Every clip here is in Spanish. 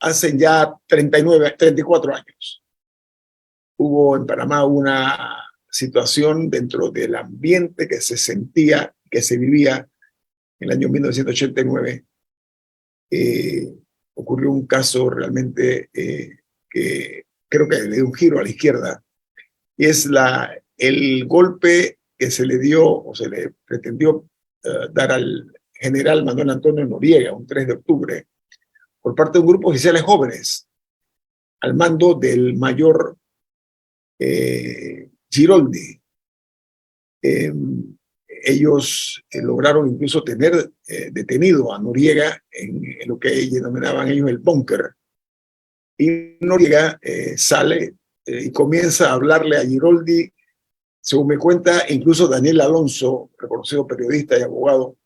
hace ya 34 años. Hubo en Panamá una situación dentro del ambiente que se sentía, que se vivía en el año 1989. Ocurrió un caso realmente que creo que le dio un giro a la izquierda, y es el golpe que se le dio o se le pretendió dar al general Manuel Antonio Noriega un 3 de octubre por parte de un grupo de oficiales jóvenes al mando del mayor Giroldi. Ellos lograron incluso tener detenido a Noriega en lo que denominaban ellos el búnker. Y Noriega sale y comienza a hablarle a Giroldi, según me cuenta, incluso Daniel Alonso, reconocido periodista y abogado,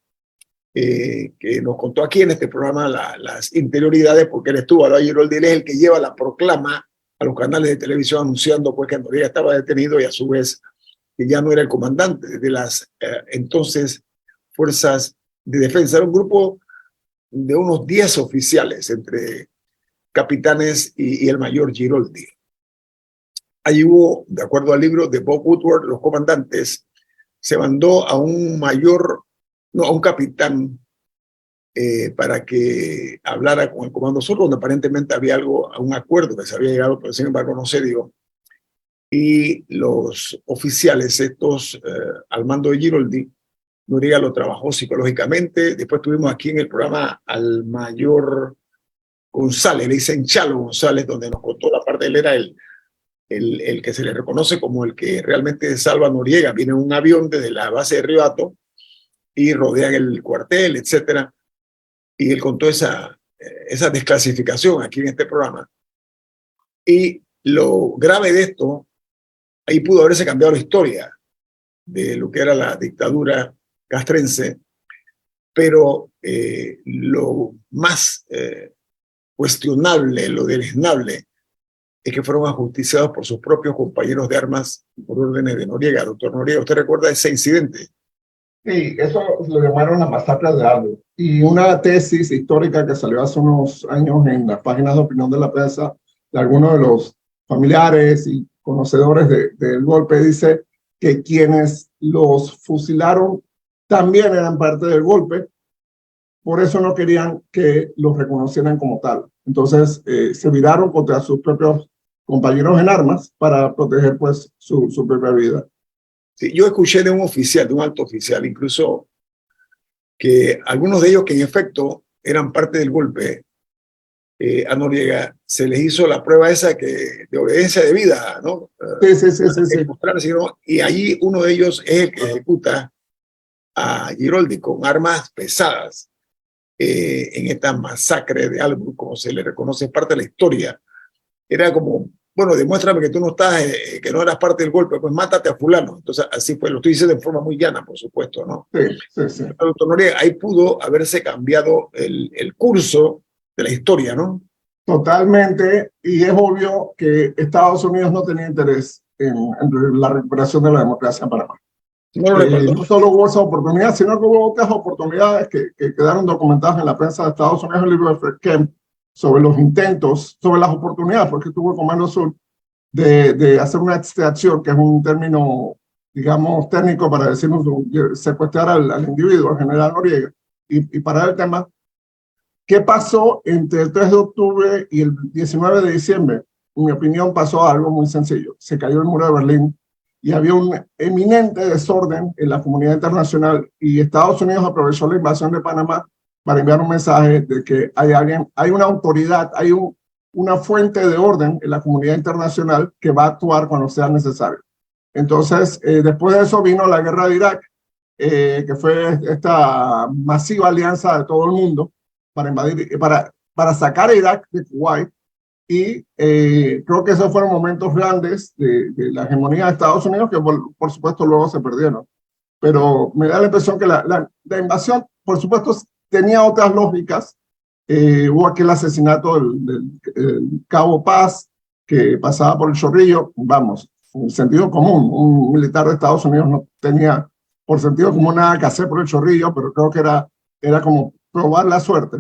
que nos contó aquí en este programa las interioridades, porque él estuvo al lado de Giroldi. Él es el que lleva la proclama a los canales de televisión anunciando pues, que Noriega estaba detenido y a su vez que ya no era el comandante de las entonces fuerzas de defensa. Era un grupo de unos 10 oficiales, entre capitanes y el mayor Giroldi. Allí hubo, de acuerdo al libro de Bob Woodward, los comandantes, se mandó a un mayor, no, a un capitán para que hablara con el Comando Sur, donde aparentemente había un acuerdo que se había llegado, pero sin embargo no se dio. Y los oficiales, estos al mando de Giroldi, Noriega lo trabajó psicológicamente. Después tuvimos aquí en el programa al mayor González, le dicen Chalo González, donde nos contó la parte. Él era el que se le reconoce como el que realmente salva a Noriega. Viene en un avión desde la base de Río Hato y rodean el cuartel, etcétera. Y él contó esa desclasificación aquí en este programa. Y lo grave de esto, ahí pudo haberse cambiado la historia de lo que era la dictadura castrense, pero lo más cuestionable, lo deleznable, es que fueron ajusticiados por sus propios compañeros de armas por órdenes de Noriega. Doctor Noriega, ¿usted recuerda ese incidente? Sí, eso lo llamaron la masacre de Albo. Y una tesis histórica que salió hace unos años en las páginas de opinión de la prensa de algunos de los familiares y conocedores del golpe dice que quienes los fusilaron también eran parte del golpe, por eso no querían que los reconocieran como tal. Entonces se viraron contra sus propios compañeros en armas para proteger pues su propia vida. Sí, yo escuché de un oficial, de un alto oficial, incluso que algunos de ellos que en efecto eran parte del golpe a Noriega, se les hizo la prueba esa de obediencia de vida, ¿no? Sí. Y allí uno de ellos es el que ejecuta a Giroldi con armas pesadas en esta masacre de Albu, como se le reconoce, es parte de la historia. Era como, bueno, demuéstrame que tú no estás, que no eras parte del golpe, pues mátate a fulano. Entonces, así fue, lo estoy diciendo de forma muy llana, por supuesto, ¿no? Sí. Doctor Noriega, ahí pudo haberse cambiado el curso de la historia, ¿no? Totalmente, y es obvio que Estados Unidos no tenía interés en la recuperación de la democracia en Panamá. No solo hubo esa oportunidad, sino que hubo otras oportunidades que quedaron documentadas en la prensa de Estados Unidos, el libro de Fred Kemp, sobre los intentos, sobre las oportunidades, porque tuvo el Comando Sur de hacer una extracción, que es un término, digamos, técnico para decirnos secuestrar al individuo, al general Noriega, y parar el tema. ¿Qué pasó entre el 3 de octubre y el 19 de diciembre? En mi opinión pasó algo muy sencillo. Se cayó el muro de Berlín y había un eminente desorden en la comunidad internacional, y Estados Unidos aprovechó la invasión de Panamá para enviar un mensaje de que hay una autoridad, hay una fuente de orden en la comunidad internacional que va a actuar cuando sea necesario. Entonces, después de eso vino la guerra de Irak, que fue esta masiva alianza de todo el mundo para invadir, para sacar a Irak de Kuwait, y creo que esos fueron momentos grandes de la hegemonía de Estados Unidos que por supuesto luego se perdieron. Pero me da la impresión que la invasión, por supuesto, tenía otras lógicas. Hubo aquel asesinato del Cabo Paz que pasaba por el Chorrillo, vamos, en sentido común. Un militar de Estados Unidos no tenía por sentido común nada que hacer por el Chorrillo, pero creo que era como probar la suerte.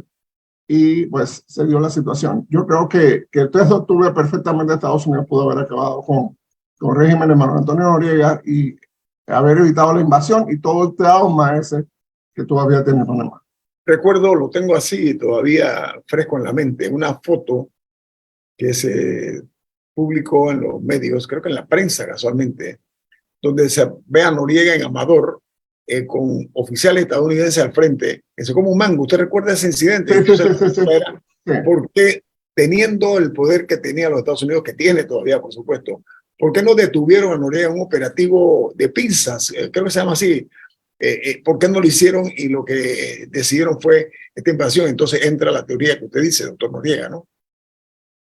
y pues se dio la situación. Yo creo que el 3 de octubre perfectamente Estados Unidos pudo haber acabado con el régimen de Manuel Antonio Noriega y haber evitado la invasión y todo el trauma ese que todavía tiene Panamá. Recuerdo, lo tengo así todavía fresco en la mente, una foto que se publicó en los medios, creo que en la prensa casualmente, donde se ve a Noriega en Amador con oficiales estadounidenses al frente, eso como un mango. ¿Usted recuerda ese incidente? Sí. Porque teniendo el poder que tenía los Estados Unidos, que tiene todavía, por supuesto, ¿por qué no detuvieron a Noriega en un operativo de pinzas? Creo que se llama así. ¿Por qué no lo hicieron? Y lo que decidieron fue esta invasión. Entonces entra la teoría que usted dice, doctor Noriega, ¿no?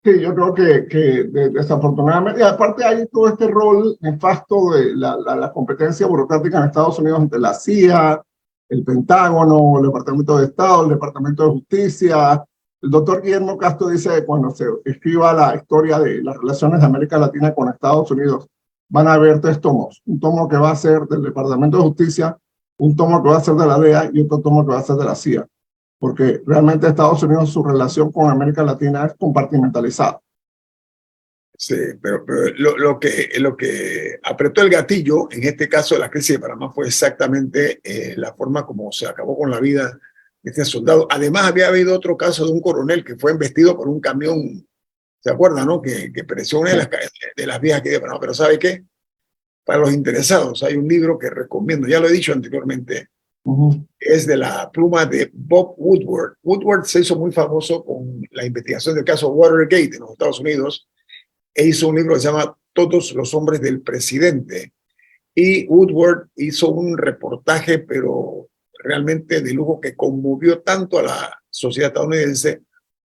Sí, yo creo que desafortunadamente, y aparte hay todo este rol nefasto de la competencia burocrática en Estados Unidos entre la CIA, el Pentágono, el Departamento de Estado, el Departamento de Justicia. El doctor Guillermo Castro dice que cuando se escriba la historia de las relaciones de América Latina con Estados Unidos, van a haber 3 tomos. Un tomo que va a ser del Departamento de Justicia, un tomo que va a ser de la DEA y otro tomo que va a ser de la CIA. Porque realmente Estados Unidos, su relación con América Latina es compartimentalizada. Sí, pero lo que apretó el gatillo, en este caso de la crisis de Panamá, fue exactamente la forma como se acabó con la vida de este soldado. Además, había habido otro caso de un coronel que fue embestido por un camión, ¿se acuerdan, no? Que pereció una de las vías aquí de Panamá. Pero ¿sabe qué? Para los interesados, hay un libro que recomiendo, ya lo he dicho anteriormente, es de la pluma de Bob Woodward. Woodward se hizo muy famoso con la investigación del caso Watergate en los Estados Unidos e hizo un libro que se llama Todos los hombres del presidente. Y Woodward hizo un reportaje, pero realmente de lujo, que conmovió tanto a la sociedad estadounidense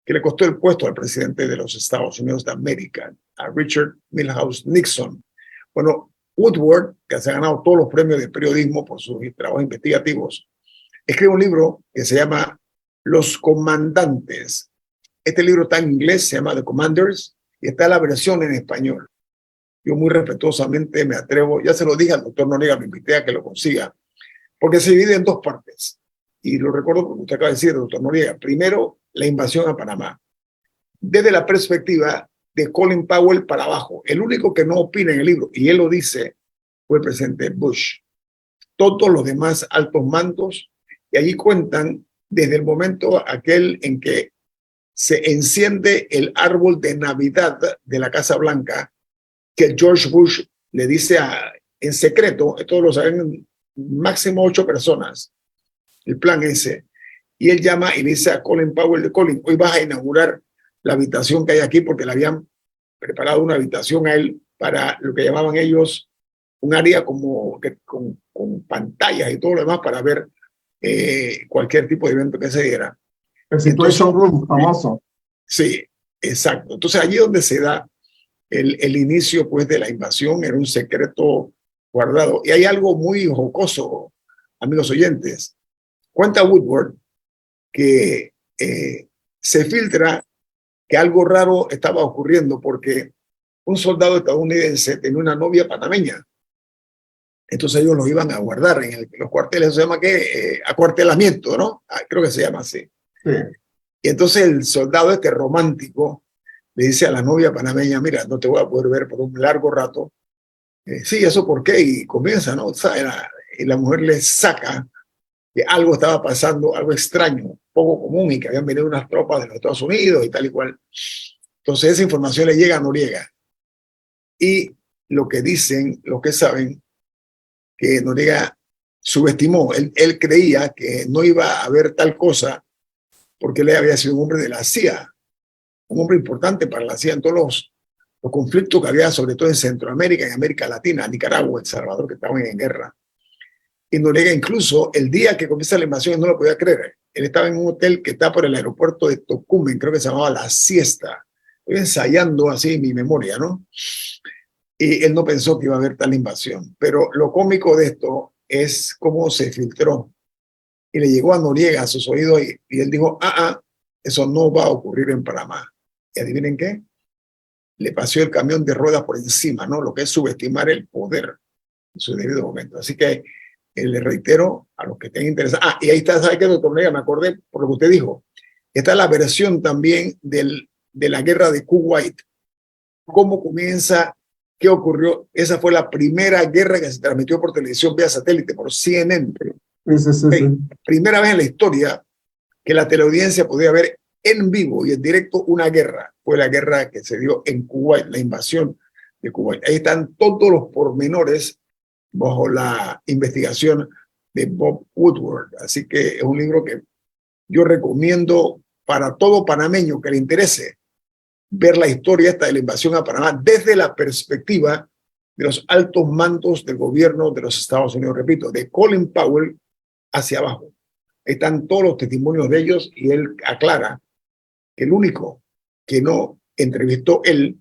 que le costó el puesto al presidente de los Estados Unidos de América, a Richard Milhouse Nixon. Bueno, Woodward, que se ha ganado todos los premios de periodismo por sus trabajos investigativos, escribe un libro que se llama Los Comandantes. Este libro está en inglés, se llama The Commanders, y está la versión en español. Yo muy respetuosamente me atrevo, ya se lo dije al doctor Noriega, lo invité a que lo consiga, porque se divide en 2 partes. Y lo recuerdo porque usted acaba de decir, doctor Noriega. Primero, la invasión a Panamá. Desde la perspectiva de Colin Powell para abajo. El único que no opina en el libro, y él lo dice, fue el presidente Bush. Todos los demás altos mandos, y allí cuentan desde el momento aquel en que se enciende el árbol de Navidad de la Casa Blanca, que George Bush le dice en secreto, esto lo saben máximo 8 personas, el plan ese, y él llama y le dice a Colin Powell, Colin, hoy vas a inaugurar la habitación que hay aquí, porque le habían preparado una habitación a él para lo que llamaban ellos un área como que, con pantallas y todo lo demás para ver cualquier tipo de evento que se diera. El Situation Room, famoso. Sí, exacto. Entonces allí donde se da el inicio pues de la invasión, era un secreto guardado. Y hay algo muy jocoso, amigos oyentes. Cuenta Woodward que se filtra que algo raro estaba ocurriendo porque un soldado estadounidense tenía una novia panameña. Entonces ellos los iban a guardar en los cuarteles, se llama ¿qué? Acuartelamiento, ¿no? Creo que se llama así. Sí. Y entonces el soldado este romántico le dice a la novia panameña, mira, no te voy a poder ver por un largo rato. Sí, ¿eso por qué? Y comienza, ¿no? Y la mujer le saca que algo estaba pasando, algo extraño, poco común, y que habían venido unas tropas de los Estados Unidos y tal y cual. Entonces esa información le llega a Noriega. Y lo que dicen, lo que saben, que Noriega subestimó. Él creía que no iba a haber tal cosa porque él había sido un hombre de la CIA, un hombre importante para la CIA en todos los conflictos que había, sobre todo en Centroamérica, en América Latina, Nicaragua, El Salvador, que estaban en guerra. Y Noriega, incluso el día que comienza la invasión, no lo podía creer. Él estaba en un hotel que está por el aeropuerto de Tocumen, creo que se llamaba La Siesta. Estoy ensayando así mi memoria, ¿no? Y él no pensó que iba a haber tal invasión. Pero lo cómico de esto es cómo se filtró y le llegó a Noriega a sus oídos y él dijo, eso no va a ocurrir en Panamá. ¿Y adivinen qué? Le pasó el camión de ruedas por encima, ¿no? Lo que es subestimar el poder en su debido momento. Así que le reitero a los que estén interesados. Y ahí está, ¿sabe qué, doctor Noriega? Me acordé por lo que usted dijo. Está la versión también de la guerra de Kuwait. ¿Cómo comienza? ¿Qué ocurrió? Esa fue la primera guerra que se transmitió por televisión vía satélite, por CNN. Sí. Primera vez en la historia que la teleaudiencia podía ver en vivo y en directo una guerra. Fue la guerra que se dio en Kuwait, la invasión de Kuwait. Ahí están todos los pormenores bajo la investigación de Bob Woodward. Así que es un libro que yo recomiendo para todo panameño que le interese ver la historia esta de la invasión a Panamá desde la perspectiva de los altos mandos del gobierno de los Estados Unidos, repito, de Colin Powell hacia abajo. Ahí están todos los testimonios de ellos y él aclara que el único que no entrevistó él,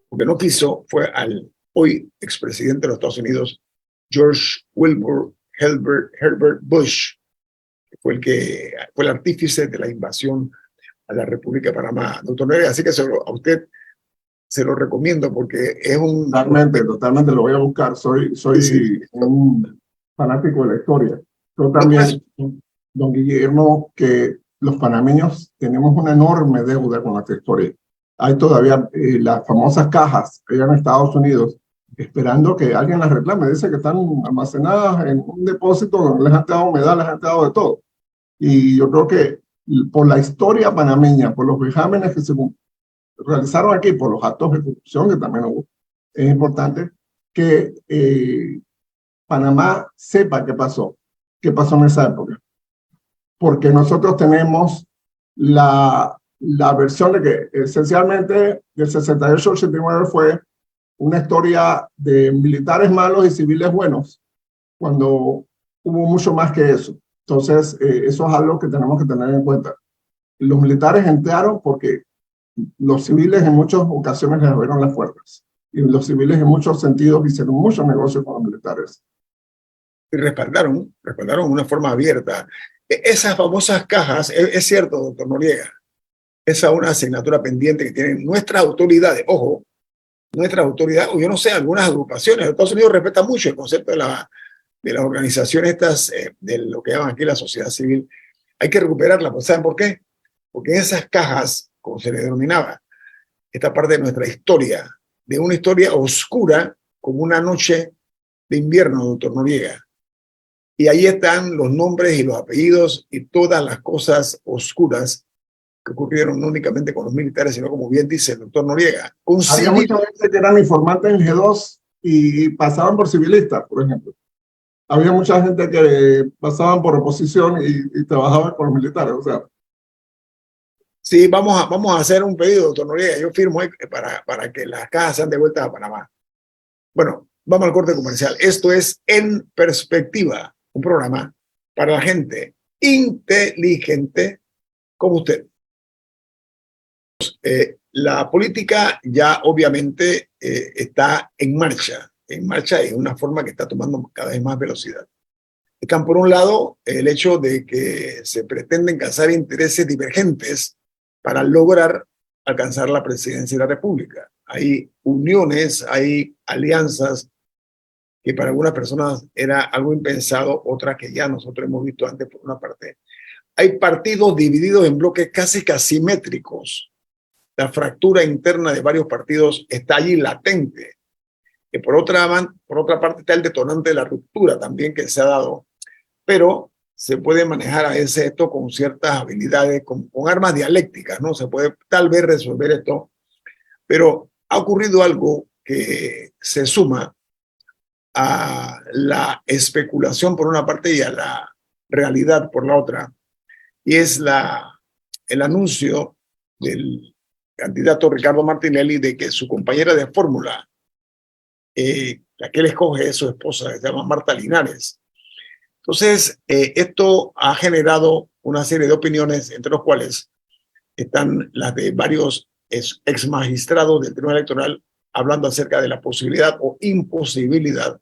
porque no quiso, fue al hoy expresidente de los Estados Unidos, George Wilbur Herbert Bush, que fue el artífice de la invasión a la República de Panamá. Doctor Noriega, así que a usted se lo recomiendo porque es un... Totalmente lo voy a buscar. Soy un fanático de la historia. Yo también, don Guillermo, que los panameños tenemos una enorme deuda con nuestra historia. Hay todavía las famosas cajas allá en Estados Unidos esperando que alguien las reclame. Dice que están almacenadas en un depósito donde les han dado humedad, les han dado de todo. Y yo creo que por la historia panameña, por los vejámenes que se realizaron aquí, por los actos de corrupción que también hubo, es importante que Panamá sepa qué pasó en esa época. Porque nosotros tenemos la versión de que esencialmente del 68 al 89 fue una historia de militares malos y civiles buenos, cuando hubo mucho más que eso. Entonces, eso es algo que tenemos que tener en cuenta. Los militares entraron porque los civiles en muchas ocasiones les abrieron las puertas. Y los civiles en muchos sentidos hicieron muchos negocios con los militares. Y respaldaron de una forma abierta. Esas famosas cajas, es cierto, doctor Noriega, esa es una asignatura pendiente que tienen nuestras autoridades. Ojo, nuestras autoridades, o yo no sé, algunas agrupaciones. Estados Unidos respeta mucho el concepto de las organizaciones estas, de lo que llaman aquí la sociedad civil. Hay que recuperarla, pues, ¿saben por qué? Porque en esas cajas, como se le denominaba, esta parte de nuestra historia, de una historia oscura, como una noche de invierno, doctor Noriega. Y ahí están los nombres y los apellidos y todas las cosas oscuras que ocurrieron no únicamente con los militares, sino como bien dice el doctor Noriega. Había mucha gente que eran informantes en G2 y pasaban por civilistas, por ejemplo. Había mucha gente que pasaban por oposición y trabajaban con los militares, o sea. Sí, vamos a hacer un pedido, doctor Noriega. Yo firmo para que las cajas sean devueltas a Panamá. Bueno, vamos al corte comercial. Esto es En Perspectiva, un programa para la gente inteligente como usted. La política ya obviamente está en marcha y de una forma que está tomando cada vez más velocidad. Están por un lado el hecho de que se pretenden alcanzar intereses divergentes para lograr alcanzar la presidencia de la República. Hay uniones, hay alianzas que para algunas personas era algo impensado, otras que ya nosotros hemos visto antes por una parte. Hay partidos divididos en bloques casi asimétricos. La fractura interna de varios partidos está allí latente. Que por otra parte está el detonante de la ruptura también que se ha dado, pero se puede manejar a veces esto con ciertas habilidades, con armas dialécticas, ¿no? Se puede tal vez resolver esto, pero ha ocurrido algo que se suma a la especulación por una parte y a la realidad por la otra, y es el anuncio del candidato Ricardo Martinelli de que su compañera de fórmula, la que él escoge, es su esposa, que se llama Marta Linares. Entonces, esto ha generado una serie de opiniones, entre los cuales están las de varios ex magistrados del Tribunal Electoral hablando acerca de la posibilidad o imposibilidad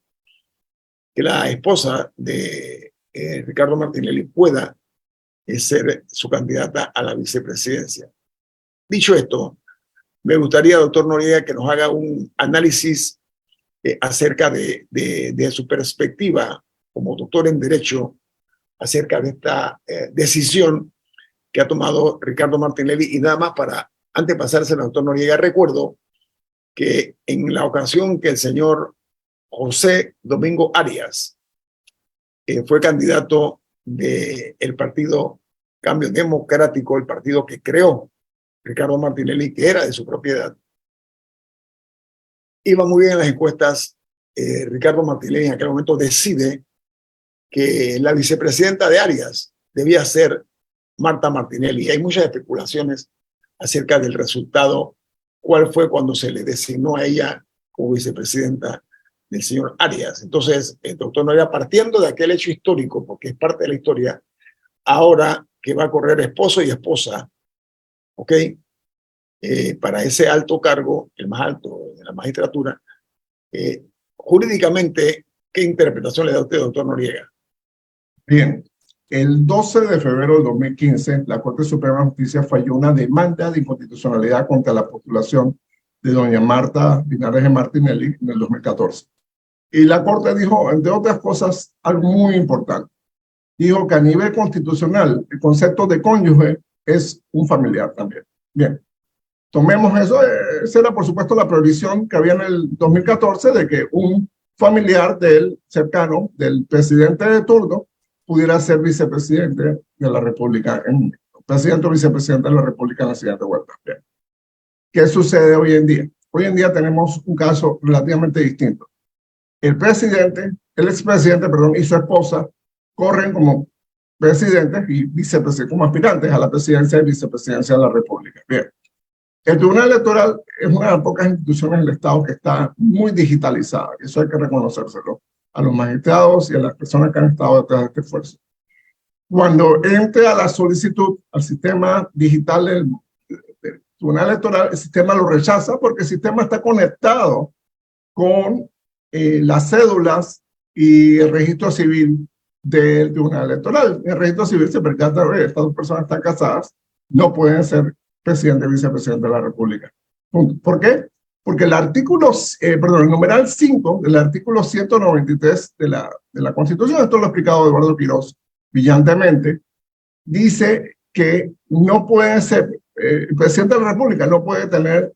que la esposa de Ricardo Martinelli pueda ser su candidata a la vicepresidencia. Dicho esto, me gustaría, doctor Noriega, que nos haga un análisis acerca de su perspectiva como doctor en Derecho acerca de esta decisión que ha tomado Ricardo Martinelli. Y nada más para, antes de pasarse al doctor Noriega, recuerdo que en la ocasión que el señor José Domingo Arias fue candidato del partido Cambio Democrático, el partido que creó Ricardo Martinelli, que era de su propiedad, iba muy bien en las encuestas. Ricardo Martinelli en aquel momento decide que la vicepresidenta de Arias debía ser Marta Martinelli. Hay muchas especulaciones acerca del resultado, cuál fue cuando se le designó a ella como vicepresidenta del señor Arias. Entonces, el doctor Noriega, partiendo de aquel hecho histórico, porque es parte de la historia, ahora que va a correr esposo y esposa, ¿ok? Para ese alto cargo, el más alto de la magistratura, jurídicamente, ¿qué interpretación le da usted, doctor Noriega? Bien, el 12 de febrero del 2015, la Corte Suprema de Justicia falló una demanda de inconstitucionalidad contra la postulación de doña Marta Linares de Martinelli en el 2014. Y la Corte dijo, entre otras cosas, algo muy importante. Dijo que a nivel constitucional, el concepto de cónyuge es un familiar también. Bien, tomemos eso. Esa era, por supuesto, la prohibición que había en el 2014 de que un familiar del cercano, del presidente de turno, pudiera ser vicepresidente de la República, presidente o vicepresidente de la República en la siguiente vuelta. Bien. ¿Qué sucede hoy en día? Hoy en día tenemos un caso relativamente distinto. El expresidente, y su esposa corren como presidentes y vicepresidentes, como aspirantes a la presidencia y vicepresidencia de la República. Bien. El Tribunal Electoral es una de las pocas instituciones del Estado que está muy digitalizada. Eso hay que reconocérselo a los magistrados y a las personas que han estado detrás de este esfuerzo. Cuando entre a la solicitud al sistema digital del Tribunal Electoral, el sistema lo rechaza porque el sistema está conectado con las cédulas y el registro civil del Tribunal Electoral. En el registro civil se percata que estas dos personas están casadas, no pueden ser presidente y vicepresidente de la República. Punto. ¿Por qué? Porque el numeral 5 del artículo 193 de la Constitución, esto lo ha explicado Eduardo Quiroz brillantemente, dice que no puede ser, el presidente de la República no puede tener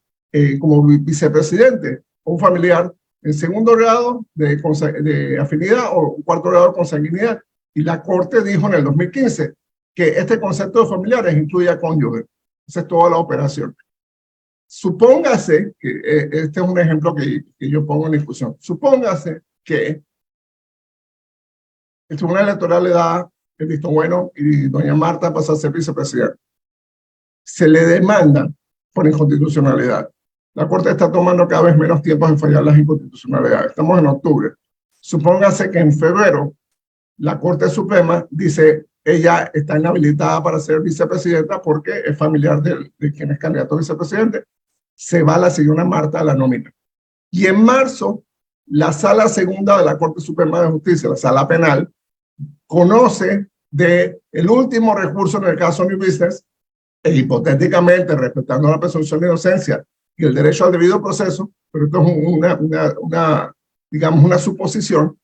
como vicepresidente un familiar en segundo grado de afinidad o cuarto grado de consanguinidad. Y la Corte dijo en el 2015 que este concepto de familiares incluye a cónyuge. Esa es toda la operación. Supóngase que, este es un ejemplo que yo pongo en discusión, supóngase que el Tribunal Electoral le da el visto bueno y doña Marta pasa a ser vicepresidenta. Se le demanda por inconstitucionalidad. La Corte está tomando cada vez menos tiempo en fallar las inconstitucionalidades. Estamos en octubre. Supóngase que en febrero la Corte Suprema dice ella está inhabilitada para ser vicepresidenta porque es familiar de quien es candidato a vicepresidente. Se va a la señora Marta a la nómina. Y en marzo, la Sala Segunda de la Corte Suprema de Justicia, la Sala Penal, conoce del último recurso en el caso New Business e hipotéticamente, respetando la presunción de inocencia y el derecho al debido proceso, pero esto es digamos, una suposición.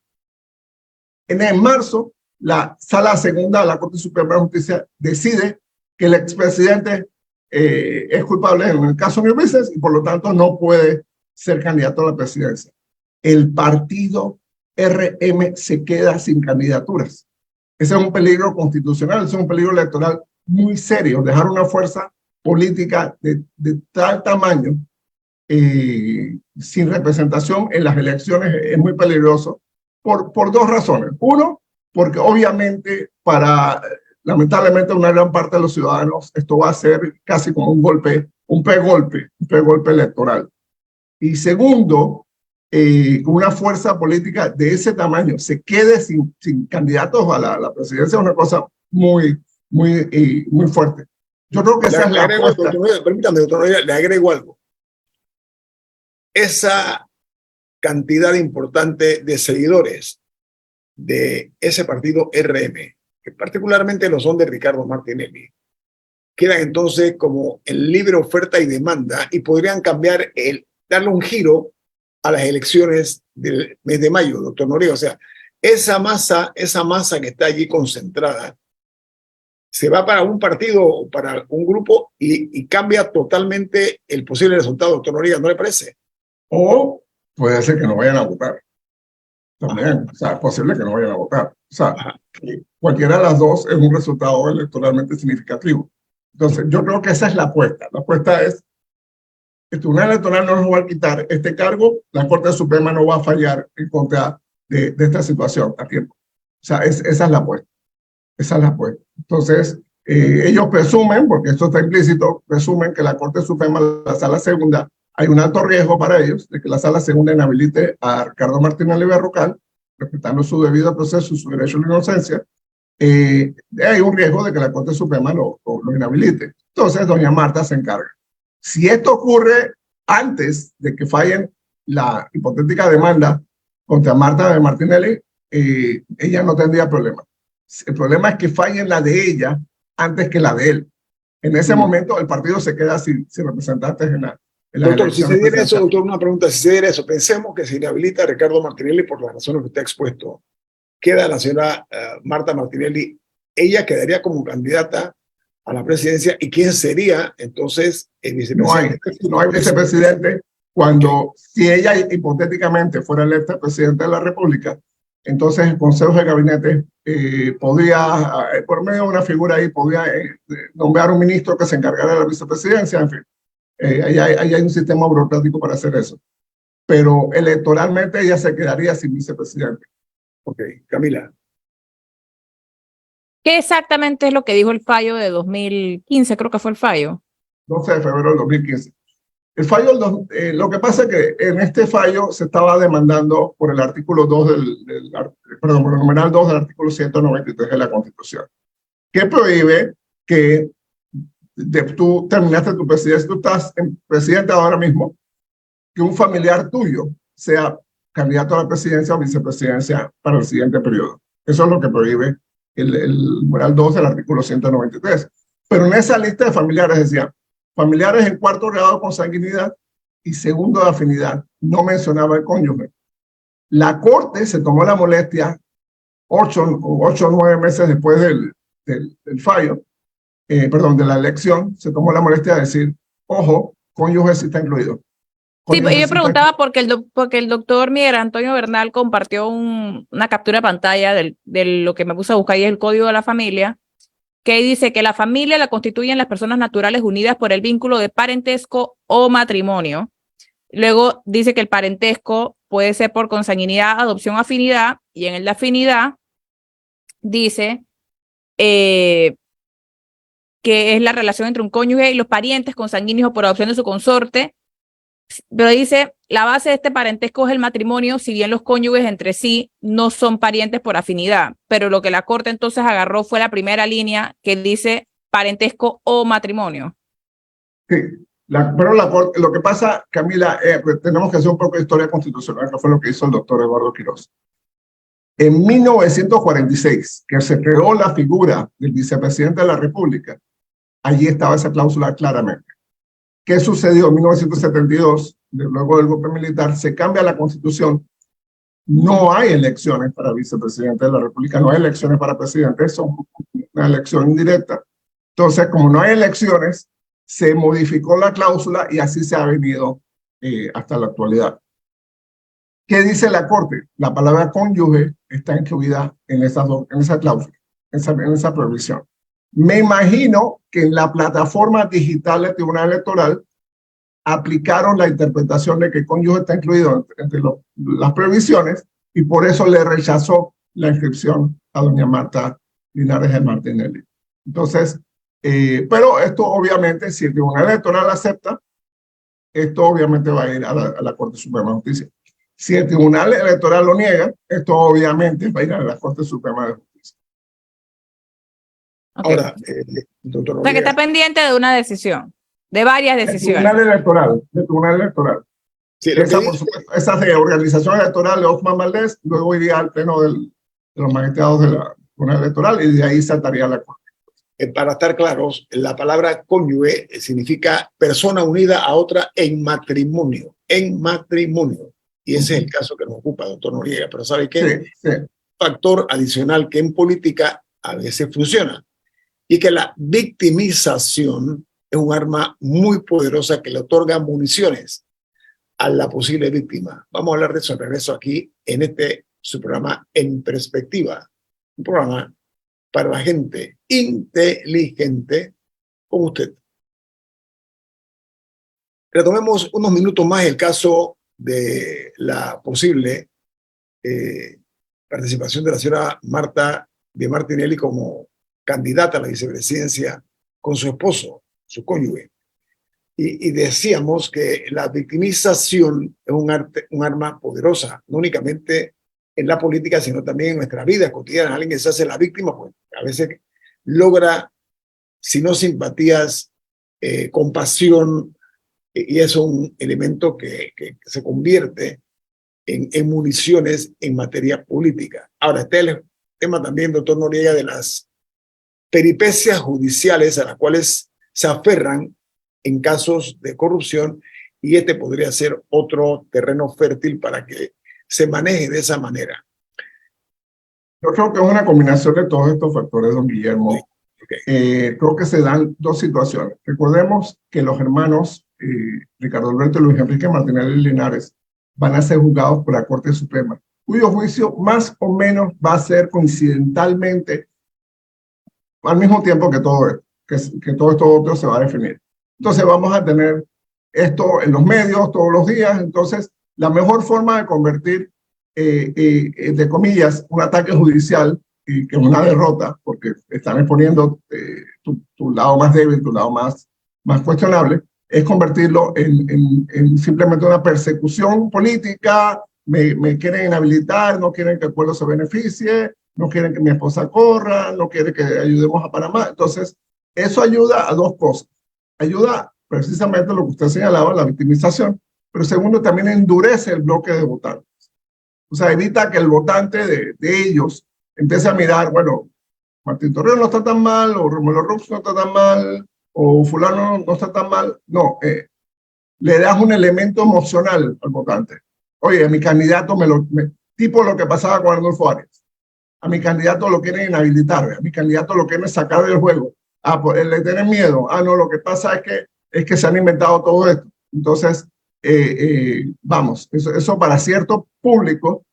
En marzo, la Sala Segunda de la Corte Suprema de Justicia decide que el expresidente es culpable en el caso New Business y por lo tanto no puede ser candidato a la presidencia. El partido RM se queda sin candidaturas. Ese es un peligro constitucional, ese es un peligro electoral muy serio. Dejar una fuerza política de tal tamaño sin representación en las elecciones es muy peligroso por dos razones. Uno, porque obviamente lamentablemente una gran parte de los ciudadanos esto va a ser casi como un pre-golpe electoral. Y segundo, una fuerza política de ese tamaño se quede sin candidatos a la presidencia es una cosa muy fuerte. Yo creo que esa es la apuesta. Permítame, doctor, le agrego algo. Esa cantidad importante de seguidores de ese partido RM, que particularmente lo son de Ricardo Martinelli, quedan entonces como en libre oferta y demanda y podrían cambiar, darle un giro a las elecciones del mes de mayo, doctor Noriega. O sea, esa masa que está allí concentrada se va para un partido o para un grupo y cambia totalmente el posible resultado, doctor Noriega, ¿no le parece? O puede ser que no vayan a votar. También, o sea, es posible que no vayan a votar. O sea, cualquiera de las dos es un resultado electoralmente significativo. Entonces, yo creo que esa es la apuesta. La apuesta es, el Tribunal Electoral no nos va a quitar este cargo, la Corte Suprema no va a fallar en contra de esta situación a tiempo. O sea, esa es la apuesta. Esa es la apuesta. Entonces, ellos presumen, porque esto está implícito, presumen que la Corte Suprema, la Sala Segunda, hay un alto riesgo para ellos de que la Sala Segunda inhabilite a Ricardo Martinelli Berrocal, respetando su debido proceso y su derecho a la inocencia. Hay un riesgo de que la Corte Suprema lo inhabilite. Entonces, doña Marta se encarga. Si esto ocurre antes de que fallen la hipotética demanda contra Marta de Martinelli, ella no tendría problema. El problema es que fallen la de ella antes que la de él. En ese momento el partido se queda sin representantes en la doctor, si se diera eso, doctor, una pregunta, si se diera eso, pensemos que se inhabilita a Ricardo Martinelli por las razones que usted ha expuesto, queda la señora Marta Martinelli, ella quedaría como candidata a la presidencia, ¿y quién sería entonces el vicepresidente? No hay vicepresidente cuando, si ella hipotéticamente fuera electa presidenta de la República, entonces el Consejo de Gabinete podría, por medio de una figura ahí, podría nombrar un ministro que se encargara de la vicepresidencia, en fin. Ahí hay un sistema burocrático para hacer eso. Pero electoralmente ella se quedaría sin vicepresidente. Ok, Camila. ¿Qué exactamente es lo que dijo el fallo de 2015? Creo que fue el fallo. 12 de febrero del 2015. El fallo, lo que pasa es que en este fallo se estaba demandando por el artículo 2 perdón, por el numeral 2 del artículo 193 de la Constitución, que prohíbe que tú terminaste tu presidencia, tú estás presidente ahora mismo, que un familiar tuyo sea candidato a la presidencia o vicepresidencia para el siguiente periodo. Eso es lo que prohíbe el numeral 2 del artículo 193. Pero en esa lista de familiares decía, familiares en cuarto grado de consanguinidad y segundo de afinidad, no mencionaba el cónyuge. La Corte se tomó la molestia 8 o 9 meses después del fallo, perdón, de la elección, se tomó la molestia de decir, ojo, cónyuge sí está incluido. Sí, yo preguntaba porque el doctor Miguel Antonio Bernal compartió una captura de pantalla de lo que me puse a buscar, y es el Código de la Familia, que dice que la familia la constituyen las personas naturales unidas por el vínculo de parentesco o matrimonio. Luego dice que el parentesco puede ser por consanguinidad, adopción, afinidad, y en el de afinidad dice que es la relación entre un cónyuge y los parientes consanguíneos por adopción de su consorte. Pero dice, la base de este parentesco es el matrimonio, si bien los cónyuges entre sí no son parientes por afinidad. Pero lo que la Corte entonces agarró fue la primera línea que dice parentesco o matrimonio. Sí, pero lo que pasa, Camila, pues tenemos que hacer un poco de historia constitucional, que fue lo que hizo el doctor Eduardo Quirós. En 1946, que se creó la figura del vicepresidente de la República, allí estaba esa cláusula claramente. ¿Qué sucedió en 1972? Luego del golpe militar, se cambia la Constitución. No hay elecciones para vicepresidente de la República, no hay elecciones para presidente, son una elección indirecta. Entonces, como no hay elecciones, se modificó la cláusula y así se ha venido hasta la actualidad. ¿Qué dice la Corte? La palabra cónyuge está incluida en esa cláusula, en esa prohibición. Me imagino que en la plataforma digital del Tribunal Electoral aplicaron la interpretación de que cónyuge está incluido entre las previsiones y por eso le rechazó la inscripción a doña Marta Linares de Martinelli. Entonces, pero esto obviamente, si el Tribunal Electoral acepta, esto obviamente va a ir a la Corte Suprema de Justicia. Si el Tribunal Electoral lo niega, esto obviamente va a ir a la Corte Suprema de Justicia. Okay. Ahora, doctor Noriega, o sea, que está pendiente de una decisión, de varias decisiones. El Tribunal Electoral. Sí, Por supuesto, esa de organización electoral de Osman Valdés, luego iría al pleno de los magistrados de la Tribunal Electoral y de ahí saltaría la Corte. Para estar claros, la palabra cónyuge significa persona unida a otra en matrimonio, y ese es el caso que nos ocupa, doctor Noriega. Pero ¿sabe qué? Sí. Factor adicional que en política a veces funciona. y que la victimización es un arma muy poderosa que le otorga municiones a la posible víctima. Vamos a hablar de eso al regreso aquí en su programa En Perspectiva, un programa para la gente inteligente como usted. Retomemos unos minutos más el caso de la posible participación de la señora Marta de Martinelli como candidata a la vicepresidencia con su esposo, su cónyuge. Y decíamos que la victimización es un arma poderosa, no únicamente en la política, sino también en nuestra vida cotidiana. Alguien que se hace la víctima, pues a veces logra, si no simpatías, compasión, y eso es un elemento que se convierte en municiones en materia política. Ahora, está el tema también, doctor Noriega, de las peripecias judiciales a las cuales se aferran en casos de corrupción, y podría ser otro terreno fértil para que se maneje de esa manera. Yo creo que es una combinación de todos estos factores, don Guillermo. Okay. Creo que se dan dos situaciones. Recordemos que los hermanos Ricardo Alberto y Luis Enrique Martinelli Linares van a ser juzgados por la Corte Suprema, cuyo juicio más o menos va a ser coincidentalmente al mismo tiempo que todo esto, que todo esto otro se va a definir. Entonces vamos a tener esto en los medios todos los días. Entonces la mejor forma de convertir, de comillas, un ataque judicial que es una derrota, porque están exponiendo tu lado más débil, tu lado más cuestionable, es convertirlo en simplemente una persecución política. Me quieren inhabilitar, no quieren que el pueblo se beneficie, no quieren que mi esposa corra, no quieren que ayudemos a Panamá. Entonces, eso ayuda a dos cosas. Ayuda precisamente a lo que usted señalaba, la victimización, pero segundo, también endurece el bloque de votantes. O sea, evita que el votante de ellos empiece a mirar, bueno, Martín Torrijos no está tan mal, o Romulo Rux no está tan mal, o fulano no está tan mal. No, le das un elemento emocional al votante. Oye, a mi candidato tipo lo que pasaba con Arnulfo Arias. A mi candidato lo quieren inhabilitar, a mi candidato lo quieren sacar del juego. Ah, pues le tienen miedo. Ah, no, lo que pasa es que se han inventado todo esto. Entonces, vamos, eso para cierto público,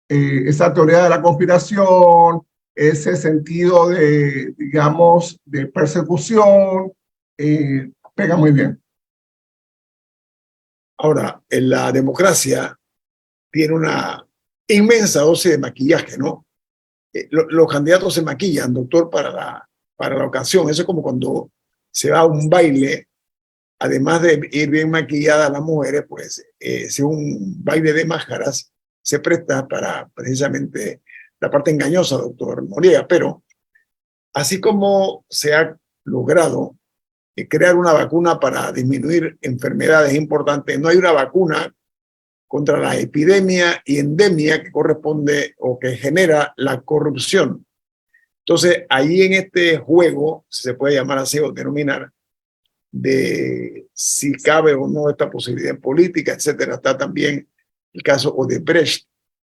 esa teoría de la conspiración, ese sentido de, digamos, de persecución, pega muy bien. Ahora, en la democracia tiene una inmensa dosis de maquillaje, ¿no? Los candidatos se maquillan, doctor, para la ocasión. Eso es como cuando se va a un baile, además de ir bien maquillada las mujeres, pues si un baile de máscaras se presta para precisamente la parte engañosa, doctor Noriega. Pero así como se ha logrado crear una vacuna para disminuir enfermedades importantes, no hay una vacuna contra la epidemia y endemia que corresponde o que genera la corrupción. Entonces, ahí en este juego, si se puede llamar así o denominar, de si cabe o no esta posibilidad política, etcétera, está también el caso Odebrecht,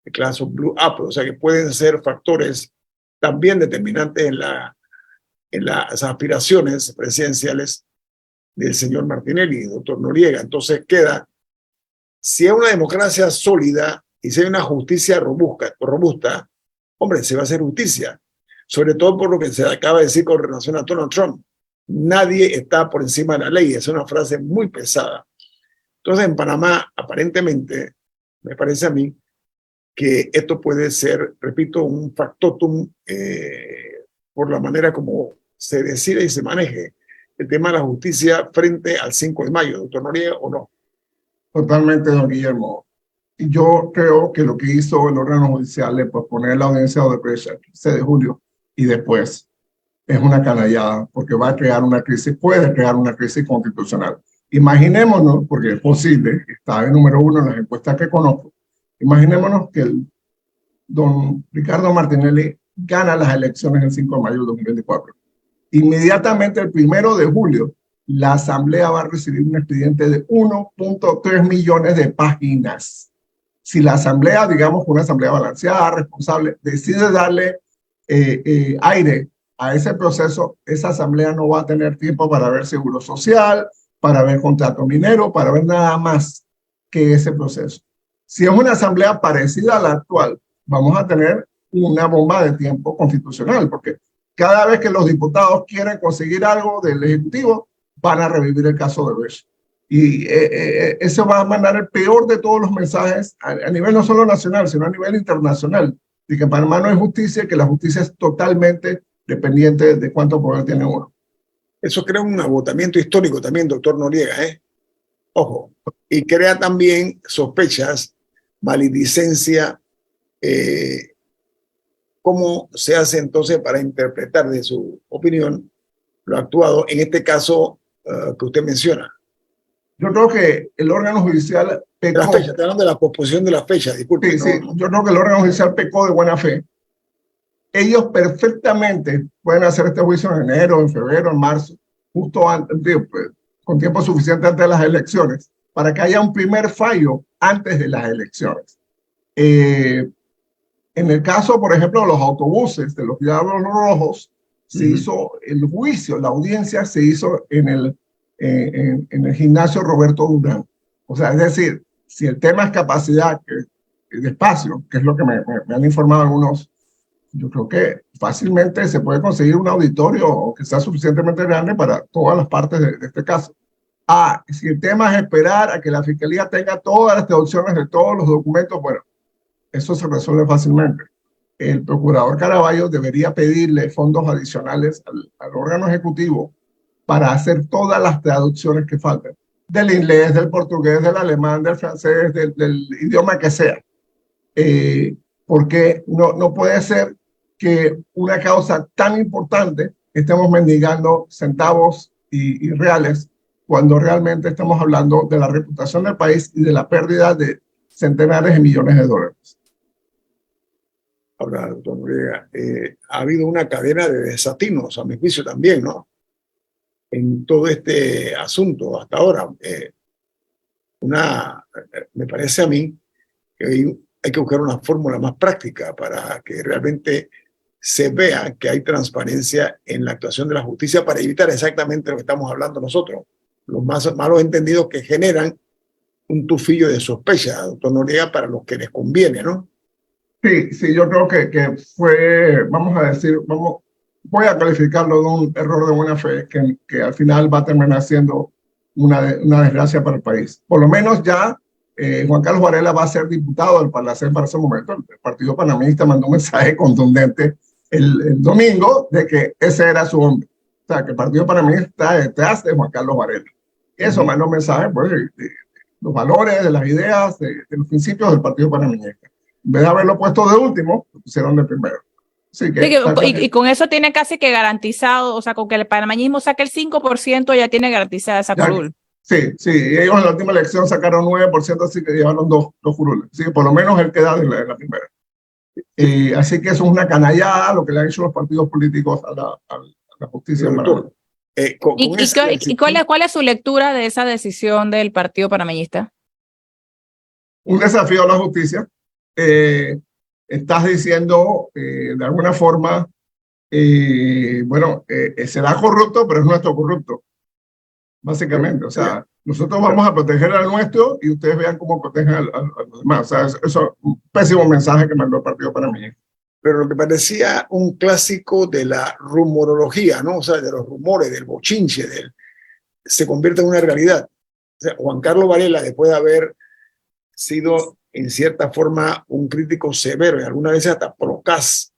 el caso Blue Apple, o sea que pueden ser factores también determinantes en las aspiraciones presidenciales del señor Martinelli y doctor Noriega. Entonces queda, si es una democracia sólida y si hay una justicia robusta, hombre, se va a hacer justicia, sobre todo por lo que se acaba de decir con relación a Donald Trump. Nadie está por encima de la ley, es una frase muy pesada. Entonces en Panamá, aparentemente, me parece a mí, que esto puede ser, repito, un factotum por la manera como se decide y se maneje el tema de la justicia frente al 5 de mayo, doctor Noriega, ¿o no? Totalmente, don Guillermo. Yo creo que lo que hizo el órgano judicial es posponer la audiencia de Odebrecht el 15 de julio y después es una canallada porque va a crear una crisis, puede crear una crisis constitucional. Imaginémonos, porque es posible, está en número 1 en las encuestas que conozco, imaginémonos que el don Ricardo Martinelli gana las elecciones el 5 de mayo de 2024. Inmediatamente el 1 de julio, la Asamblea va a recibir un expediente de 1.3 millones de páginas. Si la Asamblea, digamos una Asamblea balanceada, responsable, decide darle aire a ese proceso, esa asamblea no va a tener tiempo para ver seguro social, para ver contrato minero, para ver nada más que ese proceso. Si es una asamblea parecida a la actual, vamos a tener una bomba de tiempo constitucional, porque cada vez que los diputados quieren conseguir algo del Ejecutivo, van a revivir el caso de Brecht. Y eso va a mandar el peor de todos los mensajes a nivel no solo nacional, sino a nivel internacional, de que en Panamá no hay justicia y que la justicia es totalmente dependiente de cuánto poder tiene uno. Eso crea un agotamiento histórico también, doctor Noriega, ¿eh? Ojo, y crea también sospechas, maledicencia. ¿Cómo se hace entonces para interpretar de su opinión lo actuado en este caso que usted menciona? Yo creo que el órgano judicial pecó. La fecha, está hablando de la posposición de la fecha, disculpe. Sí, sí, yo creo que el órgano judicial pecó de buena fe. Ellos perfectamente pueden hacer este juicio en enero, en febrero, en marzo, justo antes, con tiempo suficiente antes de las elecciones, para que haya un primer fallo antes de las elecciones. En el caso, por ejemplo, de los autobuses, de los Diablos Rojos, se hizo el juicio, la audiencia se hizo en el gimnasio Roberto Durán. O sea, es decir, si el tema es capacidad de espacio, que es lo que me han informado algunos, yo creo que fácilmente se puede conseguir un auditorio que sea suficientemente grande para todas las partes de este caso. Si el tema es esperar a que la Fiscalía tenga todas las traducciones de todos los documentos, bueno, eso se resuelve fácilmente. El procurador Caraballo debería pedirle fondos adicionales al órgano ejecutivo para hacer todas las traducciones que faltan, del inglés, del portugués, del alemán, del francés, del idioma que sea. Porque no puede ser que una causa tan importante estemos mendigando centavos y reales cuando realmente estamos hablando de la reputación del país y de la pérdida de centenares de millones de dólares. Ahora, doctor Noriega, ha habido una cadena de desatinos, a mi juicio también, ¿no? En todo este asunto hasta ahora. Me parece a mí que hay que buscar una fórmula más práctica para que realmente se vea que hay transparencia en la actuación de la justicia para evitar exactamente lo que estamos hablando nosotros, los más malos entendidos que generan un tufillo de sospecha, doctor Noriega, para los que les conviene, ¿no? Sí, yo creo que fue, vamos a decir, voy a calificarlo de un error de buena fe que al final va a terminar siendo una desgracia para el país. Por lo menos ya Juan Carlos Varela va a ser diputado del Parlacén para ese momento. El Partido Panameñista mandó un mensaje contundente el domingo de que ese era su hombre. O sea, que el Partido Panameñista está detrás de Juan Carlos Varela. Eso mandó un mensaje pues, de los valores, de las ideas, de los principios del Partido Panameñista. En vez de haberlo puesto de último, lo pusieron de primero. Sí, y con eso tiene casi que garantizado, o sea, con que el panameñismo saque el 5%, ya tiene garantizada esa curul. Sí, ellos en la última elección sacaron 9%, así que llevaron dos curules. Sí, por lo menos él queda en la primera. Así que eso es una canallada lo que le han hecho los partidos políticos a la justicia. ¿Y cuál es su lectura de esa decisión del Partido Panameñista? Un desafío a la justicia. Estás diciendo de alguna forma, será corrupto, pero es nuestro corrupto, básicamente. O sea, nosotros vamos a proteger al nuestro y ustedes vean cómo protegen a los demás. O sea, eso es un pésimo mensaje que mandó el Partido Panameñista. Pero lo que parecía un clásico de la rumorología, ¿no? O sea, de los rumores, del bochinche, se convierte en una realidad. O sea, Juan Carlos Varela, después de haber sido en cierta forma un crítico severo y algunas veces hasta procaz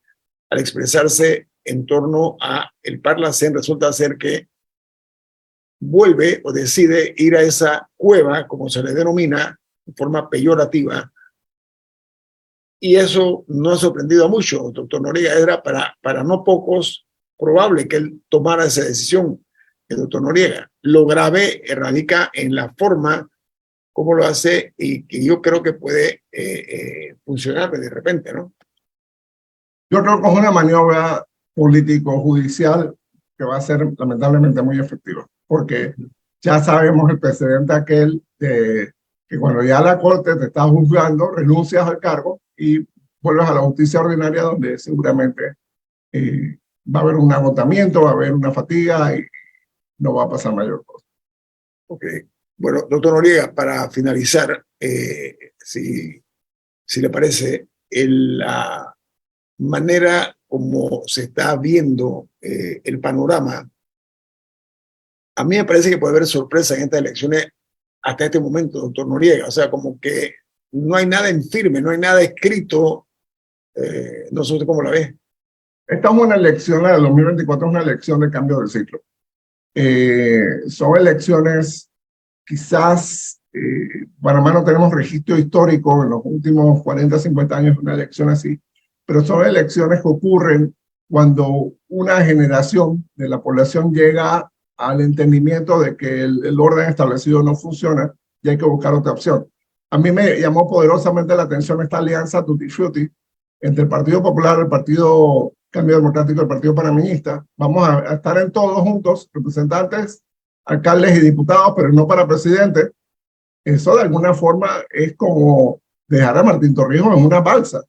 al expresarse en torno a el Parlacén, resulta ser que vuelve o decide ir a esa cueva, como se le denomina, de forma peyorativa, y eso no ha sorprendido a muchos, doctor Noriega. Era para no pocos probable que él tomara esa decisión, el doctor Noriega. Lo grave radica en la forma cómo lo hace y que yo creo que puede funcionar de repente, ¿no? Yo creo que es una maniobra político-judicial que va a ser lamentablemente muy efectiva, porque ya sabemos el precedente aquel de que cuando ya la corte te está juzgando, renuncias al cargo y vuelves a la justicia ordinaria donde seguramente va a haber un agotamiento, va a haber una fatiga y no va a pasar mayor cosa. Ok. Bueno, doctor Noriega, para finalizar, si le parece, la manera como se está viendo el panorama, a mí me parece que puede haber sorpresa en estas elecciones hasta este momento, doctor Noriega. O sea, como que no hay nada en firme, no hay nada escrito. No sé usted cómo la ve. Estamos en una elección, la del 2024 es una elección de cambio de ciclo. Son elecciones, quizás, Panamá no tenemos registro histórico en los últimos 40, 50 años de una elección así, pero son elecciones que ocurren cuando una generación de la población llega al entendimiento de que el orden establecido no funciona y hay que buscar otra opción. A mí me llamó poderosamente la atención esta alianza Tutti Frutti entre el Partido Popular, el Partido Cambio Democrático y el Partido Panameñista. Vamos a estar en todos juntos, representantes, alcaldes y diputados, pero no para presidente. Eso de alguna forma es como dejar a Martín Torrijos en una balsa,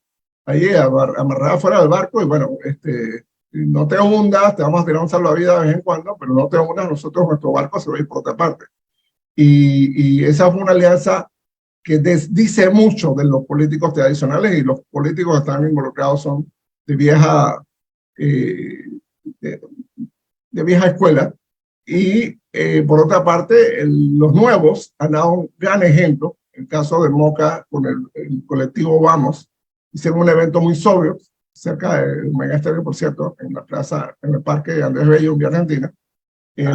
ahí amarrada fuera del barco y bueno, no te hundas, te vamos a tirar un salvavidas de vez en cuando, pero no te hundas, nosotros, nuestro barco se va a ir por otra parte. Y esa fue una alianza que dice mucho de los políticos tradicionales y los políticos que están involucrados son de vieja, de vieja escuela. Y por otra parte, los nuevos han dado un gran ejemplo. El caso de Moca con el colectivo Vamos, hicieron un evento muy sobrio, cerca del Mega Estéreo, por cierto, en la plaza, en el parque de Andrés Bello, en Vía Argentina,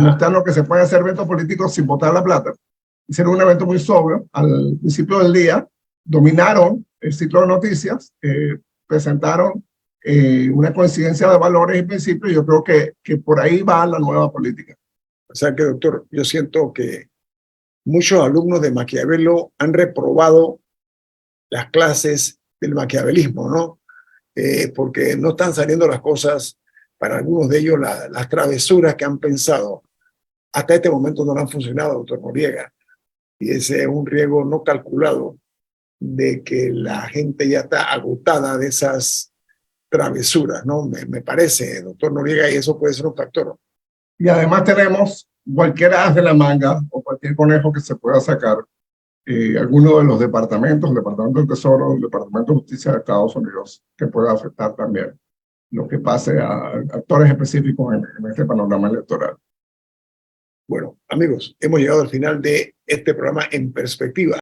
mostrando que se puede hacer eventos políticos sin botar la plata. Hicieron un evento muy sobrio, al principio del día, dominaron el ciclo de noticias, presentaron una coincidencia de valores y principios, y yo creo que por ahí va la nueva política. O sea que, doctor, yo siento que muchos alumnos de Maquiavelo han reprobado las clases del maquiavelismo, ¿no? Porque no están saliendo las cosas, para algunos de ellos las travesuras que han pensado hasta este momento no han funcionado, doctor Noriega. Y ese es un riesgo no calculado de que la gente ya está agotada de esas travesuras, ¿no? Me parece, doctor Noriega, y eso puede ser un factor. Y además tenemos cualquier as de la manga o cualquier conejo que se pueda sacar, alguno de los departamentos, el Departamento del Tesoro, el Departamento de Justicia de Estados Unidos, que pueda afectar también lo que pase a actores específicos en este panorama electoral. Bueno, amigos, hemos llegado al final de este programa En Perspectiva.